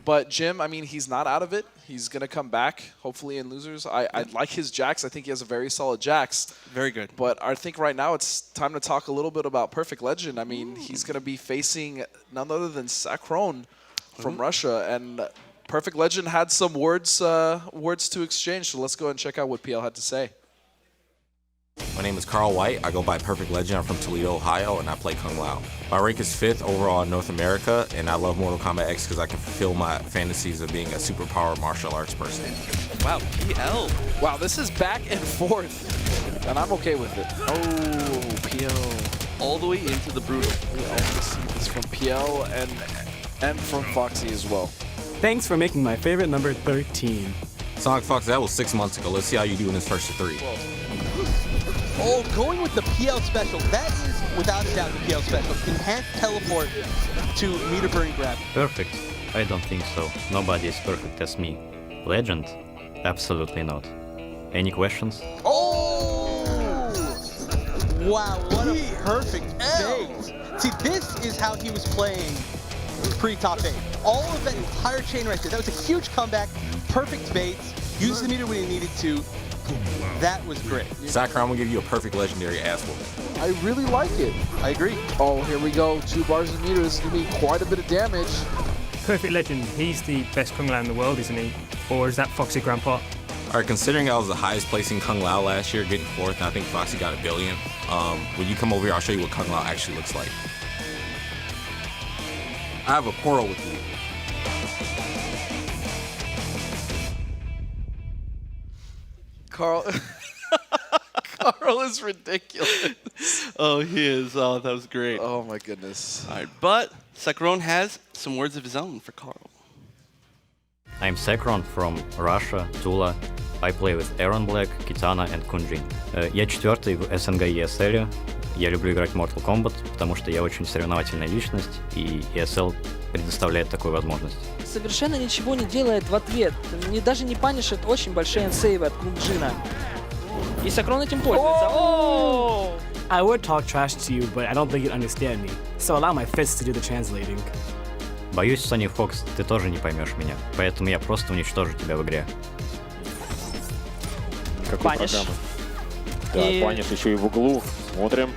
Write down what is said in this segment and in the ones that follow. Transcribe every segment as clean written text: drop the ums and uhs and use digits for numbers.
But Jim, I mean, he's not out of it. He's going to come back, hopefully, in losers. I like his Jax. I think he has a very solid Jax. Very good. But I think right now it's time to talk a little bit about Perfect Legend. I mean, he's going to be facing none other than Sakr0n from Russia. And Perfect Legend had some words to exchange. So let's go and check out what PL had to say. My name is Carl White. I go by Perfect Legend. I'm from Toledo, Ohio, and I play Kung Lao. My rank is 5th overall in North America, and I love Mortal Kombat X because I can fulfill my fantasies of being a superpower martial arts person. Wow, PL. Wow, this is back and forth, and I'm okay with it. Oh, PL. All the way into the brutal. We also see this from PL and from Foxy as well. Thanks for making my favorite number 13. Sonic Fox, that was 6 months ago. Let's see how you do in this first of 3. Oh, going with the PL special. That is, without a doubt, the PL special. Enhanced teleport to meter burn grab. Perfect? I don't think so. Nobody is perfect as me. Legend? Absolutely not. Any questions? Oh! Wow, what a perfect bait. See, this is how he was playing pre-top 8. All of that entire chain right there. That was a huge comeback. Perfect baits. Used the meter when he needed to. That was great. Sakr0n will give you a perfect legendary ass whooping. I really like it. I agree. Oh, here we go. 2 bars of meter. This is going to be quite a bit of damage. Perfect Legend, he's the best Kung Lao in the world, isn't he? Or is that Foxy Grandpa? Alright, considering I was the highest placing Kung Lao last year, getting 4th, and I think Foxy got $1 billion, when you come over here, I'll show you what Kung Lao actually looks like. I have a quarrel with you. Carl. Carl is ridiculous. Oh, he is. Oh, that was great. Oh, my goodness. All right, but Sakr0n has some words of his own for Carl. I'm Sakr0n from Russia, Tula. I play with Aaron Black, Kitana and Kunjin. Я 4-й в СНГ ESL. Я люблю играть в Mortal Kombat, потому что я очень соревновательная личность, и ESL предоставляет такую возможность. Совершенно ничего не делает в ответ. Даже не панишит очень большие ансейвы от Kunjina. И Sakr0n этим пользуется. Oh! I would talk trash to you, but I don't think you'd understand me. So allow my fists to do the translating. Боюсь, Sony Fox, ты тоже не поймешь меня, поэтому я просто уничтожу тебя в игре. Паниш. Да, Паниш еще и в углу. Смотрим.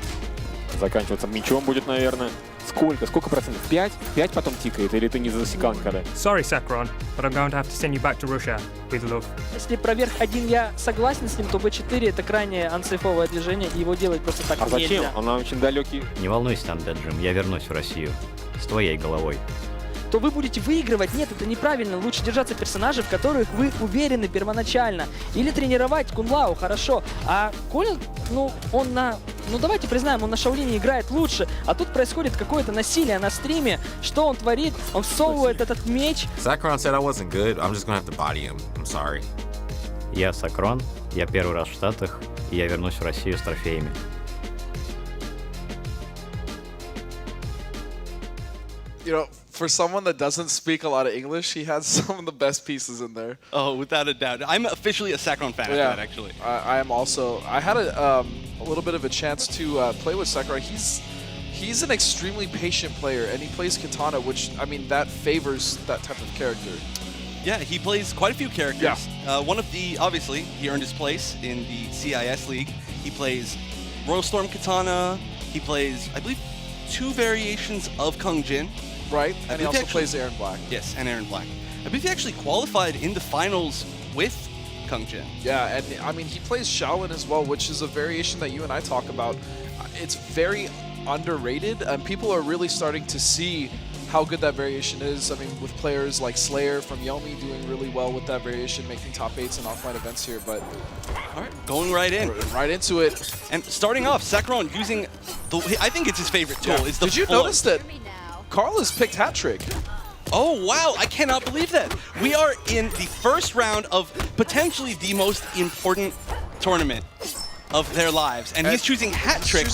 Заканчиваться мячом будет, наверное. Сколько процентов? 5? 5 потом тикает? Или ты не засекал никогда? Sorry, Sakr0n, but I'm going to have to send you back to Russia with love. Если про верх 1 я согласен с ним, то B4 это крайне ансейфовое движение, и его делать просто так нельзя. А зачем? Он очень далекий. Не волнуйся, Undead Jim, я вернусь в Россию. С твоей головой. То вы будете выигрывать. Нет, это неправильно. Лучше держаться персонажей, в которых вы уверены первоначально. Или тренировать Кун Лао, хорошо. А Колин, он на... давайте признаем, он на Шаолине играет лучше. А тут происходит какое-то насилие на стриме. Что он творит? Он всовывает этот меч. Sakr0n said I wasn't good. I'm just gonna have to body him. I'm sorry. Я Sakr0n, я первый раз в Штатах, и я вернусь в Россию с трофеями. You know, for someone that doesn't speak a lot of English, he has some of the best pieces in there. Oh, without a doubt. I'm officially a Sakr0n fan after that, actually. I am also. I had a little bit of a chance to play with Sakr0n. He's an extremely patient player, and he plays Kitana, which, I mean, that favors that type of character. Yeah, he plays quite a few characters. Yeah. One of the, obviously, he earned his place in the CIS League. He plays Royal Storm Kitana. He plays, I believe, 2 variations of Kung Jin. Right, and he also plays Aaron Black. Yes, and Aaron Black. I believe he actually qualified in the finals with Kung Jin. Yeah, and I mean, he plays Shaolin as well, which is a variation that you and I talk about. It's very underrated, and people are really starting to see how good that variation is. I mean, with players like Slayer from Yomi doing really well with that variation, making top 8s in offline events here, but... All right, going right in. Right into it. And starting off, Sakr0n using, I think it's his favorite tool. Is the Did you notice that Carl has picked hat trick? Oh, wow, I cannot believe that. We are in the first round of potentially the most important tournament of their lives. And he's choosing hat trick.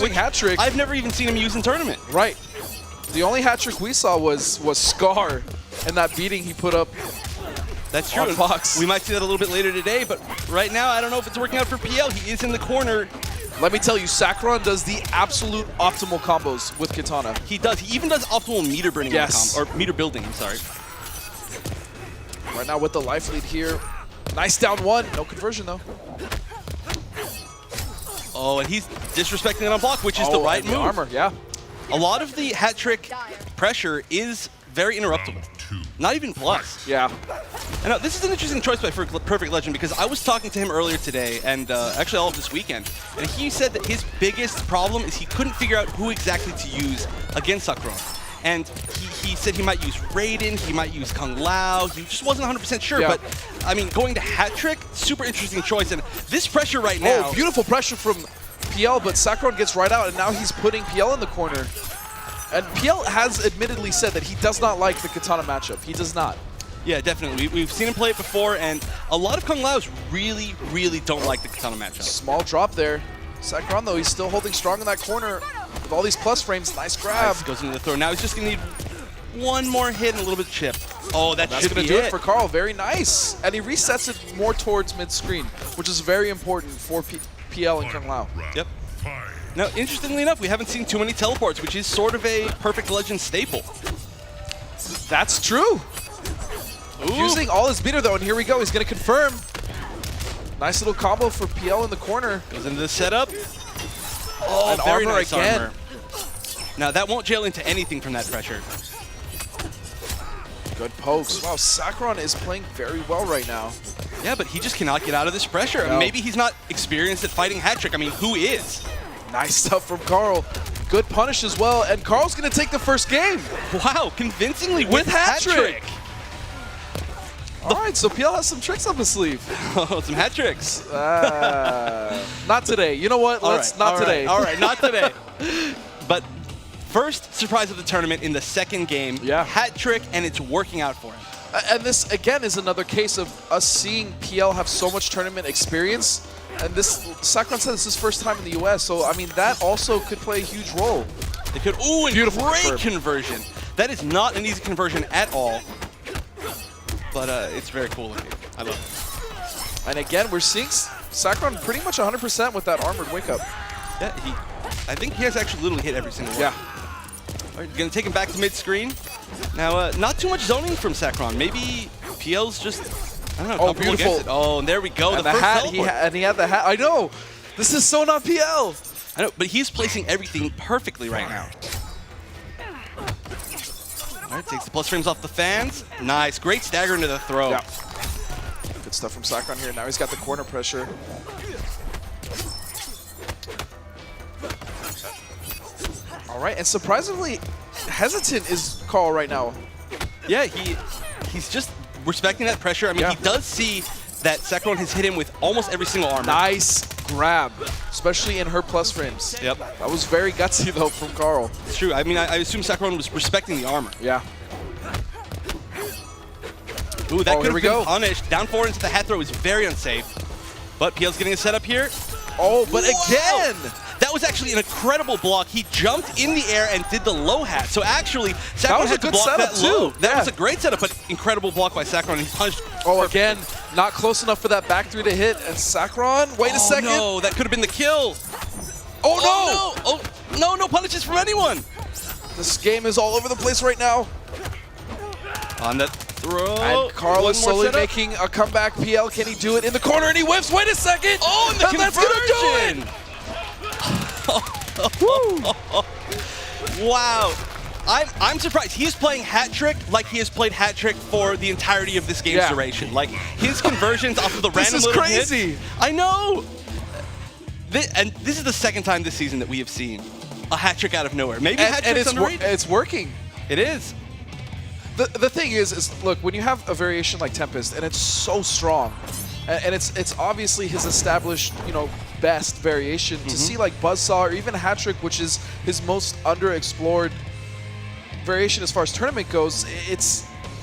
I've never even seen him use in tournament. Right. The only hat trick we saw was Scar and that beating he put up. That's true. On Fox. We might see that a little bit later today, but right now I don't know if it's working out for PL. He is in the corner. Let me tell you, Sakr0n does the absolute optimal combos with Kitana. He does. He even does optimal meter burning. Yes. Or meter building, I'm sorry. Right now with the life lead here. Nice down one. No conversion, though. Oh, and he's disrespecting it on block, which is the right move. Armor, yeah. A lot of the hat trick pressure is very interruptible. Not even plus. Yeah. And now, this is an interesting choice by Perfect Legend because I was talking to him earlier today and actually all of this weekend, and he said that his biggest problem is he couldn't figure out who exactly to use against Sakr0n. And he said he might use Raiden, he might use Kung Lao, he just wasn't 100% sure, but I mean, going to hat trick, super interesting choice, and this pressure right now. Oh, beautiful pressure from PL, but Sakr0n gets right out, and now he's putting PL in the corner. And PL has admittedly said that he does not like the Katana matchup. He does not. Yeah, definitely. We've seen him play it before, and a lot of Kung Laos really, really don't like the Katana matchup. Small drop there. Sakr0n, though, he's still holding strong in that corner. With all these plus frames, nice grab. Nice, goes into the throw. Now he's just going to need one more hit and a little bit of chip. Oh, that's going to do it for Carl. Very nice. And he resets it more towards mid-screen, which is very important for PL and Kung Lao. Yep. Now, interestingly enough, we haven't seen too many teleports, which is sort of a Perfect Legend staple. That's true. Ooh. Using all his beater, though, and here we go. He's going to confirm. Nice little combo for PL in the corner. Goes into the setup. Oh, and very armor nice again. Armor. Now, that won't jail into anything from that pressure. Good pokes. Wow, Sakr0n is playing very well right now. Yeah, but he just cannot get out of this pressure. No. Maybe he's not experienced at fighting hat trick. I mean, who is? Nice stuff from Carl. Good punish as well, and Carl's going to take the first game. Wow, convincingly with hat trick. All right, so PL has some tricks up his sleeve. Oh, some hat tricks. Not today. You know what? Let's not today. All right, not today. But first surprise of the tournament in the second game. Yeah. Hat trick, and it's working out for him. And this, again, is another case of us seeing PL have so much tournament experience. And this, Sakr0n said this is his first time in the US, so I mean, that also could play a huge role. It could. Ooh, and beautiful great conversion. That is not an easy conversion at all. But it's very cool looking. I love it. And again, we're seeing Sakr0n pretty much 100% with that armored wake up. Yeah, I think he has actually literally hit every single one. Yeah. All right, gonna take him back to mid-screen. Now, not too much zoning from Sakr0n. Maybe PL's just, I don't know, oh, beautiful. Oh, and there we go. And the hat, and he had the hat. I know. This is so not PL. I know, but he's placing everything perfectly right now. All right, takes the plus frames off the fans. Nice, great stagger into the throw. Yeah. Good stuff from Sakr0n here. Now he's got the corner pressure. All right, and surprisingly hesitant is Carl right now. Yeah, he's just respecting that pressure. I mean, he does see that Sakr0n has hit him with almost every single armor. Nice grab, especially in her plus frames. Yep. That was very gutsy, though, from Carl. It's true. I mean, I assume Sakr0n was respecting the armor. Yeah. Ooh, that could have been punished. Down forward into the hat throw is very unsafe. But PL's getting a setup here. Oh, but again! That was actually an incredible block. He jumped in the air and did the low hat. So actually, Sakr0n had to block that low. That was a great setup, but incredible block by Sakr0n. He punched. Oh, again, not close enough for that back three to hit. And Sakr0n, wait a second. No, that could have been the kill. Oh, no! Oh, no, no punishes from anyone. This game is all over the place right now. On that throw. And Carl is slowly making a comeback. PL, can he do it in the corner? And he whiffs. Wait a second. Oh, and the conversion. That's gonna do it. Wow. I'm surprised. He's playing hat trick like he has played hat trick for the entirety of this game's duration. Like, his conversions off of the random little hit. This is crazy. I know. And this is the second time this season that we have seen a hat trick out of nowhere. Maybe hat trick's underrated. It's working. It is. The thing is look, when you have a variation like Tempest and it's so strong, and it's obviously his established, best variation, to see like Buzzsaw or even Hat Trick, which is his most underexplored variation as far as tournament goes,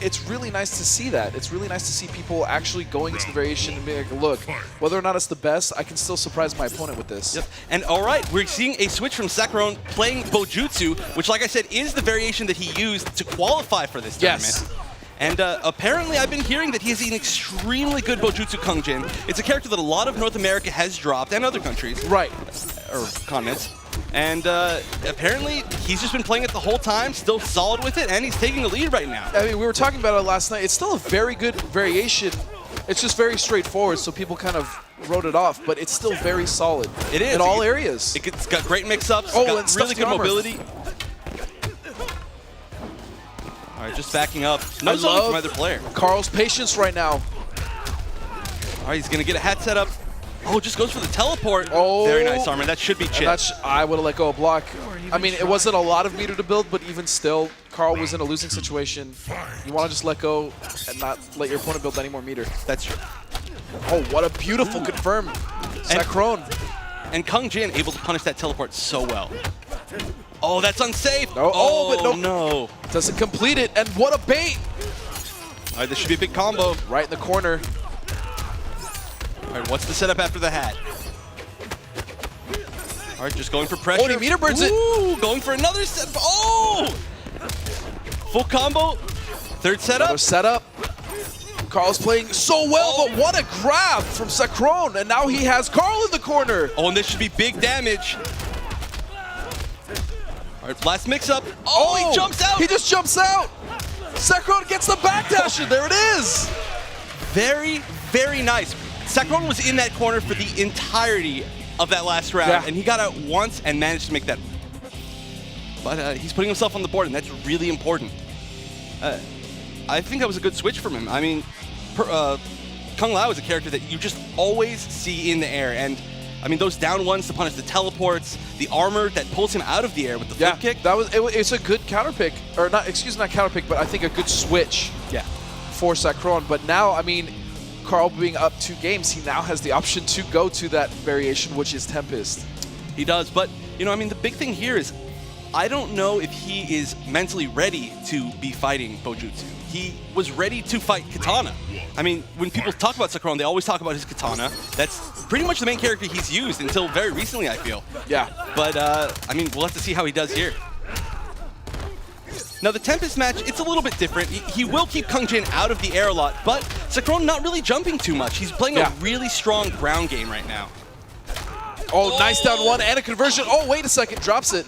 it's really nice to see that. It's really nice to see people actually going into the variation and being like, look, whether or not it's the best, I can still surprise my opponent with this. Yep. And all right, we're seeing a switch from Sakr0n playing Bojutsu, which, like I said, is the variation that he used to qualify for this tournament. Yes. And apparently, I've been hearing that he has an extremely good Bojutsu Kungjin. It's a character that a lot of North America has dropped, and other countries. Right. Or continents. And apparently, he's just been playing it the whole time, still solid with it, and he's taking the lead right now. I mean, we were talking about it last night. It's still a very good variation. It's just very straightforward, so people kind of wrote it off, but it's still very solid. It is. In all areas. It's got great mix-ups, oh, got really good mobility. All right, just backing up. No zone from either player. Carl's patience right now. All right, he's going to get a hat set up. Oh, just goes for the teleport. Oh. Very nice, Armin. That should be chipped. I would have let go of block. I mean, it wasn't a lot of meter to build, but even still, Carl was in a losing situation. You want to just let go and not let your opponent build any more meter. That's true. Oh, what a beautiful confirm. Sakr0n. And Kung Jin able to punish that teleport so well. Oh, that's unsafe. No. Oh, but no. Doesn't complete it, and what a bait. All right, this should be a big combo. Right in the corner. All right, what's the setup after the hat? All right, just going for pressure. Oh, he meter birds it. Going for another set. Oh! Full combo. Third setup. Another setup. Carl's playing so well, but what a grab from Sakr0n, and now he has Carl in the corner. Oh, and this should be big damage. All right, last mix-up. Oh, he jumps out. He just jumps out. Sakr0n gets the backdash, and there it is. Very, very nice. Sakr0n was in that corner for the entirety of that last round, and he got out once and managed to make that. But he's putting himself on the board, and that's really important. I think that was a good switch from him. I mean, Kung Lao is a character that you just always see in the air, and I mean, those down ones to punish the teleports, the armor that pulls him out of the air with the flip kick. That was it's a good counter pick, or not counter pick, but I think a good switch. Yeah. For Sakr0n, but now I mean, Carl being up 2 games, he now has the option to go to that variation, which is Tempest. He does, but you know, I mean, the big thing here is, I don't know if he is mentally ready to be fighting Bojutsu. He was ready to fight Katana. I mean, when people talk about Sakr0n, they always talk about his Katana. That's pretty much the main character he's used until very recently, I feel. Yeah. But, I mean, we'll have to see how he does here. Now, the Tempest match, it's a little bit different. He will keep Kung Jin out of the air a lot, but Sakr0n not really jumping too much. He's playing a really strong ground game right now. Oh, nice down one and a conversion. Oh, wait a second, drops it.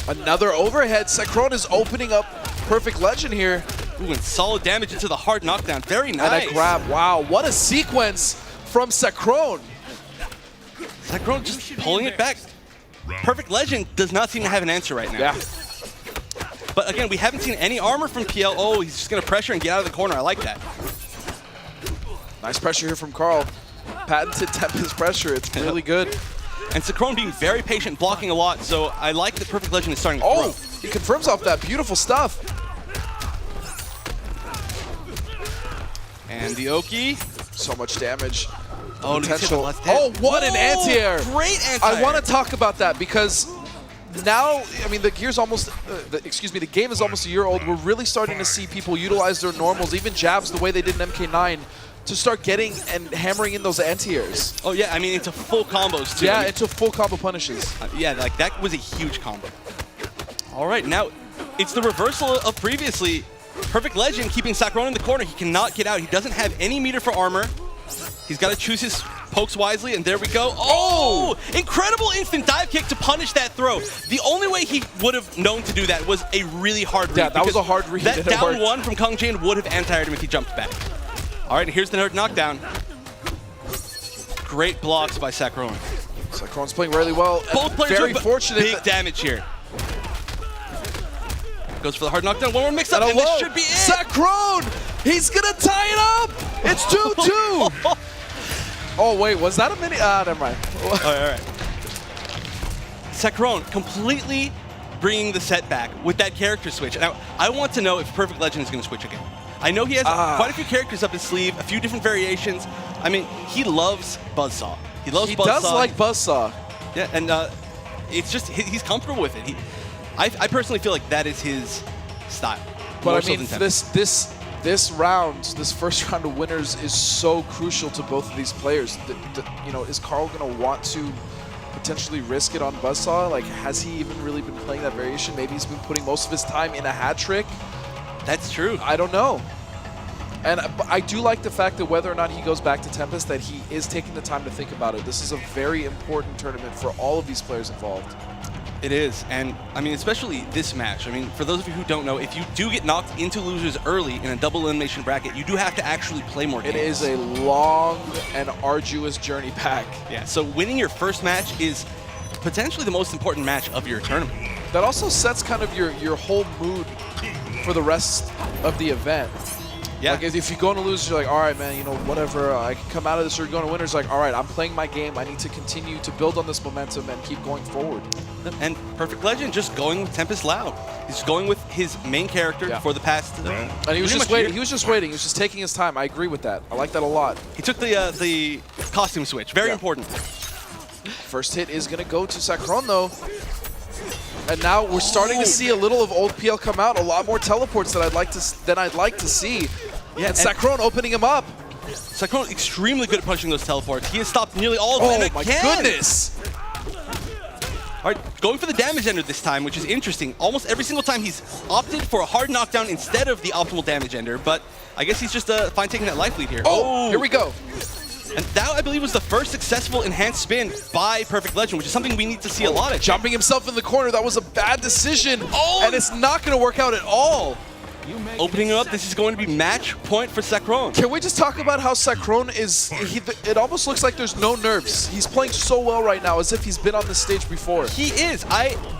Another overhead. Sakr0n is opening up Perfect Legend here. Ooh, and solid damage into the hard knockdown. Very nice. And a grab. Wow, what a sequence from Sakr0n. Sakr0n just pulling it back. Perfect Legend does not seem to have an answer right now. Yeah. But again, we haven't seen any armor from PL. Oh, he's just going to pressure and get out of the corner. I like that. Nice pressure here from Carl. Patented Tempest pressure. It's really good. And Sakr0n being very patient, blocking a lot, so I like that Perfect Legend is starting to throw. He confirms off that beautiful stuff. And the Oki. So much damage. Oh, potential. Oh, what an anti-air. Great anti-air. I want to talk about that because now, I mean, the gear's almost, the game is almost a year old. We're really starting to see people utilize their normals, even jabs, the way they did in MK9, to start getting and hammering in those anti-airs. Oh yeah, I mean, into full combos too. Yeah, I mean, into full combo punishes. Yeah, like that was a huge combo. All right, now it's the reversal of previously. Perfect Legend keeping Sakr0n in the corner. He cannot get out. He doesn't have any meter for armor. He's got to choose his pokes wisely, and there we go. Oh! Incredible instant dive kick to punish that throw. The only way he would have known to do that was a really hard read. Yeah, that was a hard read. That down one from Kung Jin would have anti-aired him if he jumped back. All right, here's the hard knockdown. Great blocks by Sakr0n. Sakr0n's playing really well. Both players very are fortunate. Big damage here. Goes for the hard knockdown. One more mix-up, and this should be it. Sakr0n! He's going to tie it up! It's 2-2! Oh, wait, was that a mini? Never mind. All right. Sakr0n completely bringing the set back with that character switch. Now, I want to know if Perfect Legend is going to switch again. I know he has quite a few characters up his sleeve, a few different variations. I mean, he loves Buzzsaw. He loves Buzzsaw. He does like Buzzsaw. Yeah, and it's just, he's comfortable with it. I personally feel like that is his style. But I mean, this round, this first round of winners is so crucial to both of these players. You know, is Carl going to want to potentially risk it on Buzzsaw? Like, has he even really been playing that variation? Maybe he's been putting most of his time in a hat trick. That's true. I don't know. And I do like the fact that whether or not he goes back to Tempest, that he is taking the time to think about it. This is a very important tournament for all of these players involved. It is, and I mean, especially this match. I mean, for those of you who don't know, if you do get knocked into losers early in a double elimination bracket, you do have to actually play more games. It is a long and arduous journey back. Yeah, so winning your first match is potentially the most important match of your tournament. That also sets kind of your whole mood for the rest of the event. Yeah. Like if you go into losers, you're like, all right, man, you know, whatever, I can come out of this, or you're going to winners, like, all right, I'm playing my game. I need to continue to build on this momentum and keep going forward. And Perfect Legend just going with Tempest Loud. He's going with his main character for the past. And he was just waiting. He was just waiting. He was just taking his time. I agree with that. I like that a lot. He took the costume switch. Very important. First hit is going to go to Sakr0n, though. And now we're starting to see a little of old PL come out. A lot more teleports than I'd like to see. Yeah, and Sakr0n opening him up. Sakr0n extremely good at punching those teleports. He has stopped nearly all of them. Oh my goodness! All right, going for the damage ender this time, which is interesting. Almost every single time he's opted for a hard knockdown instead of the optimal damage ender, but I guess he's just fine taking that life lead here. Oh, here we go. And that, I believe, was the first successful enhanced spin by Perfect Legend, which is something we need to see a lot of. Jumping himself in the corner, that was a bad decision. And it's not going to work out at all. Opening it up, this is going to be match point for Sakr0n. Can we just talk about how Sakr0n is, it almost looks like there's no nerves. He's playing so well right now, as if he's been on this stage before. He is.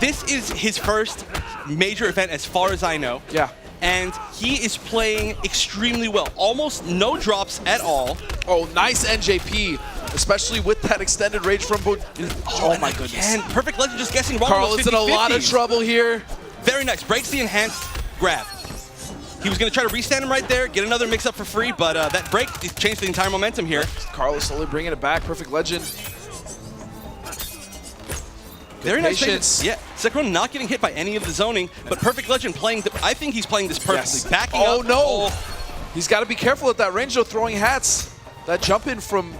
This is his first major event as far as I know. Yeah. And he is playing extremely well. Almost no drops at all. Oh, nice NJP, especially with that extended range from both. Oh my goodness. And Perfect Legend just guessing wrong. Carl is in a lot of trouble here. Very nice. Breaks the enhanced grab. He was going to try to restand him right there, get another mix-up for free, but that break changed the entire momentum here. Carl is slowly bringing it back. Perfect Legend. Very nice patience. Yeah, Sakr0n not getting hit by any of the zoning, but Perfect Legend playing, I think he's playing this perfectly. Yes. Backing up. Oh no! He's got to be careful at that range though, throwing hats. That jump in from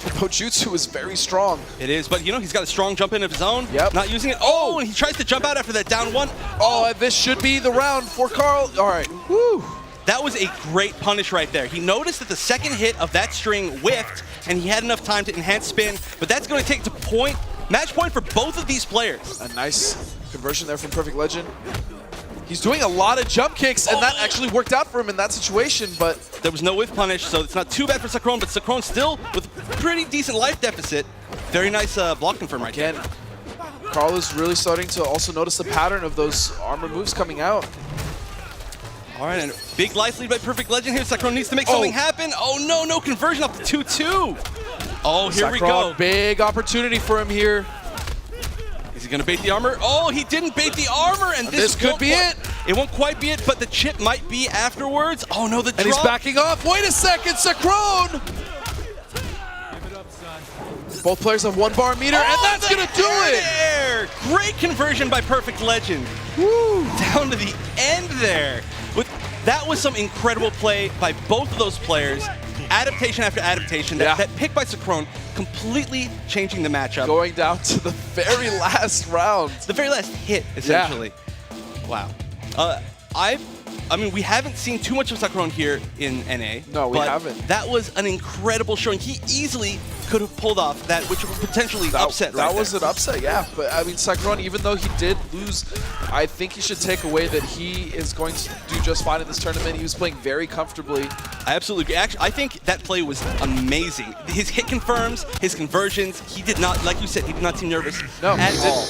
Pojutsu is very strong. It is, but you know, he's got a strong jump in of his own. Yep. Not using it. Oh, and he tries to jump out after that down one. Oh, this should be the round for Carl. All right. Woo. That was a great punish right there. He noticed that the second hit of that string whiffed, and he had enough time to enhance spin, but that's going to take to point, match point for both of these players. A nice conversion there from Perfect Legend. He's doing a lot of jump kicks, and that actually worked out for him in that situation, but there was no whiff punish, so it's not too bad for Sakr0n, but Sakr0n still with pretty decent life deficit. Very nice block confirm right again. Carl is really starting to also notice the pattern of those armor moves coming out. All right, and big life lead by Perfect Legend here. Sakr0n needs to make something happen. Oh no, no conversion up to 2-2. Oh, here we go. Big opportunity for him here. Is he going to bait the armor? Oh, he didn't bait the armor, and this could be it. It won't quite be it, but the chip might be afterwards. Oh no, the drop. And he's backing off. Wait a second, Sakr0n! Both players have 1 bar meter, and that's going to do it! Great conversion by Perfect Legend. Woo! Down to the end there. That was some incredible play by both of those players. Adaptation after adaptation. That pick by Sakr0n completely changing the matchup. Going down to the very last round. The very last hit, essentially. Yeah. Wow. I mean, we haven't seen too much of Sakr0n here in NA. No, we haven't. That was an incredible showing. He easily could have pulled off that, which would potentially upset right That was an upset, yeah. But I mean, Sakr0n, even though he did lose, I think he should take away that he is going to do just fine in this tournament. He was playing very comfortably. Absolutely. Actually, I think that play was amazing. His hit confirms, his conversions, he did not, like you said, he did not seem nervous at all.